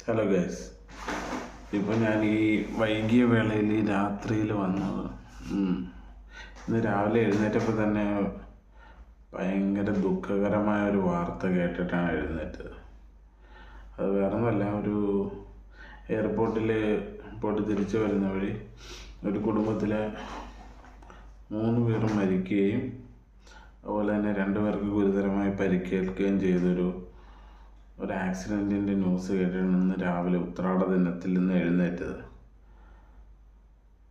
Hello guys, ഇപ്പോൾ ഞാൻ ഈ വൈകിയ വേളയിൽ ഈ രാത്രിയിൽ വന്നത് ഇന്ന് രാവിലെ എഴുന്നേറ്റപ്പോൾ തന്നെ ഭയങ്കര ദുഃഖകരമായ ഒരു വാർത്ത കേട്ടിട്ടാണ് എഴുന്നേറ്റത്. അത് വേറൊന്നുമല്ല, ഒരു എയർപോർട്ടിൽ പോയിട്ട് തിരിച്ചു വരുന്ന വഴി ഒരു കുടുംബത്തിലെ 3 പേർ മരിക്കുകയും അതുപോലെ തന്നെ 2 പേർക്ക് ഗുരുതരമായി പരിക്കേൽക്കുകയും ചെയ്തൊരു ആക്സിഡൻറ്റിൻ്റെ ന്യൂസ് കേട്ടിട്ടാണ് ഇന്ന് രാവിലെ ഉത്രാട ദിനത്തിൽ നിന്ന് എഴുന്നേറ്റത്.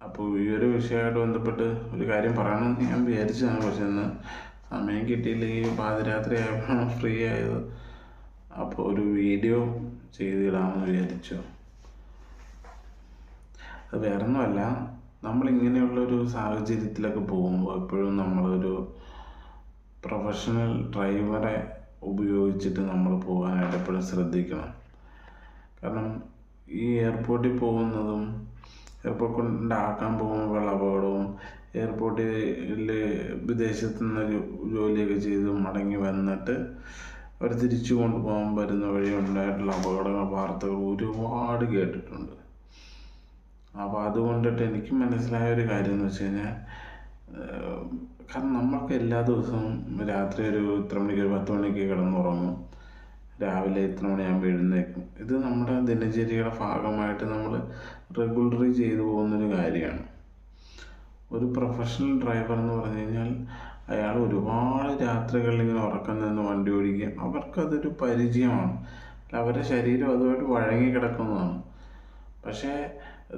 അപ്പോൾ ഈ ഒരു വിഷയമായിട്ട് ബന്ധപ്പെട്ട് ഒരു കാര്യം പറയണമെന്ന് ഞാൻ വിചാരിച്ചതാണ്. പക്ഷെ ഇന്ന് സമയം കിട്ടിയില്ലെങ്കിൽ പാതിരാത്രി ആയപ്പോഴാണ് ഫ്രീ ആയത്. അപ്പോൾ ഒരു വീഡിയോ ചെയ്തിടാമെന്ന് വിചാരിച്ചു. അത് വേറൊന്നുമല്ല, നമ്മളിങ്ങനെയുള്ളൊരു സാഹചര്യത്തിലൊക്കെ പോകുമ്പോൾ എപ്പോഴും നമ്മളൊരു പ്രൊഫഷണൽ ഡ്രൈവറെ ഉപയോഗിച്ചിട്ട് നമ്മൾ പോകാനായിട്ട് എപ്പോഴും ശ്രദ്ധിക്കണം. കാരണം ഈ എയർപോർട്ടിൽ പോകുന്നതും എയർപോർട്ട് കൊണ്ടാക്കാൻ പോകുമ്പോൾ അപകടവും, എയർപോർട്ടിൽ വിദേശത്തു നിന്ന് ജോലിയൊക്കെ ചെയ്ത് മടങ്ങി വന്നിട്ട് അവർ തിരിച്ചു കൊണ്ടുപോകാൻ വരുന്ന വഴി ഉണ്ടായിട്ടുള്ള അപകട വാർത്തകൾ ഒരുപാട് കേട്ടിട്ടുണ്ട്. അപ്പോൾ അതുകൊണ്ടിട്ട് എനിക്ക് മനസ്സിലായ ഒരു കാര്യം എന്ന് വെച്ച് കഴിഞ്ഞാൽ, കാരണം നമ്മൾക്ക് എല്ലാ ദിവസവും രാത്രി ഒരു ഇത്ര മണിക്ക് 10 മണിക്ക് കിടന്നുറങ്ങും, രാവിലെ ഇത്ര മണിയാകുമ്പോൾ എഴുന്നേൽക്കും. ഇത് നമ്മുടെ ദിനചര്യയുടെ ഭാഗമായിട്ട് നമ്മൾ റെഗുലറി ചെയ്തു പോകുന്നൊരു കാര്യമാണ്. ഒരു പ്രൊഫഷണൽ ഡ്രൈവർ എന്ന് പറഞ്ഞു കഴിഞ്ഞാൽ അയാൾ ഒരുപാട് രാത്രികളിൽ ഇങ്ങനെ ഉറക്കം നിന്ന് വണ്ടി ഓടിക്കുക. അവർക്കതൊരു പരിചയമാണ്, അവരുടെ ശരീരം അതുമായിട്ട് വഴങ്ങി കിടക്കുന്നതാണ്. പക്ഷേ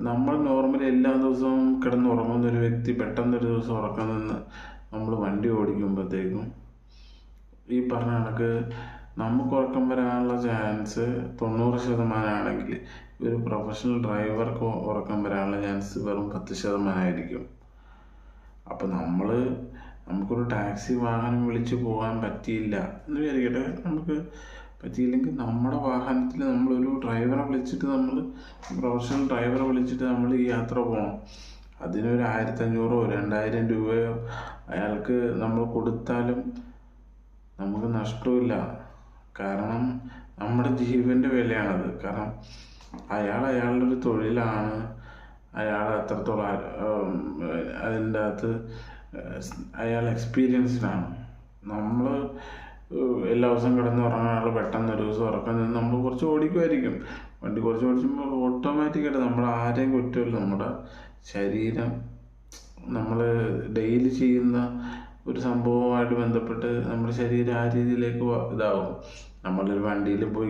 നമ്മൾ നോർമലി എല്ലാ ദിവസവും കിടന്നുറങ്ങുന്ന ഒരു വ്യക്തി പെട്ടെന്നൊരു ദിവസം ഉറക്കം നിന്ന് നമ്മൾ വണ്ടി ഓടിക്കുമ്പോഴത്തേക്കും ഈ പറഞ്ഞ കണക്ക് നമുക്ക് ഉറക്കം വരാനുള്ള ചാൻസ് 90% ആണെങ്കിൽ ഒരു പ്രൊഫഷണൽ ഡ്രൈവർക്ക് ഉറക്കം വരാനുള്ള ചാൻസ് വെറും 10% ആയിരിക്കും. അപ്പോൾ നമുക്കൊരു ടാക്സി വാഹനം വിളിച്ച് പോകാൻ പറ്റിയില്ല എന്ന് വിചാരിക്കട്ടെ, നമുക്ക് പറ്റിയില്ലെങ്കിൽ നമ്മുടെ വാഹനത്തിൽ നമ്മളൊരു ഡ്രൈവറെ വിളിച്ചിട്ട് പ്രൊഫഷണൽ ഡ്രൈവറെ വിളിച്ചിട്ട് നമ്മൾ ഈ യാത്ര പോകണം. അതിനൊരു 1500 2000 രൂപയോ അയാൾക്ക് നമ്മൾ കൊടുത്താലും നമുക്ക് നഷ്ടമില്ല. കാരണം നമ്മുടെ ജീവൻ്റെ വിലയാണത്. കാരണം അയാളുടെ ഒരു തൊഴിലാണ്, അയാൾ എത്രത്തോളം അതിൻ്റെ അകത്ത് അയാൾ എക്സ്പീരിയൻസ്ഡാണ്. നമ്മൾ എല്ലാ ദിവസവും കിടന്നുറങ്ങാനുള്ള പെട്ടെന്ന് ഒരു ദിവസം ഉറക്കം നിന്ന് നമ്മൾ കുറച്ച് ഓടിക്കുമായിരിക്കും. വണ്ടി കുറച്ച് ഓടിക്കുമ്പോൾ ഓട്ടോമാറ്റിക്കായിട്ട് നമ്മൾ ആരെയും കുറ്റമില്ല, നമ്മുടെ ശരീരം നമ്മൾ ഡെയിലി ചെയ്യുന്ന ഒരു സംഭവമായിട്ട് ബന്ധപ്പെട്ട് നമ്മുടെ ശരീരം ആ രീതിയിലേക്ക് ഇതാവും. നമ്മളൊരു വണ്ടിയിൽ പോയി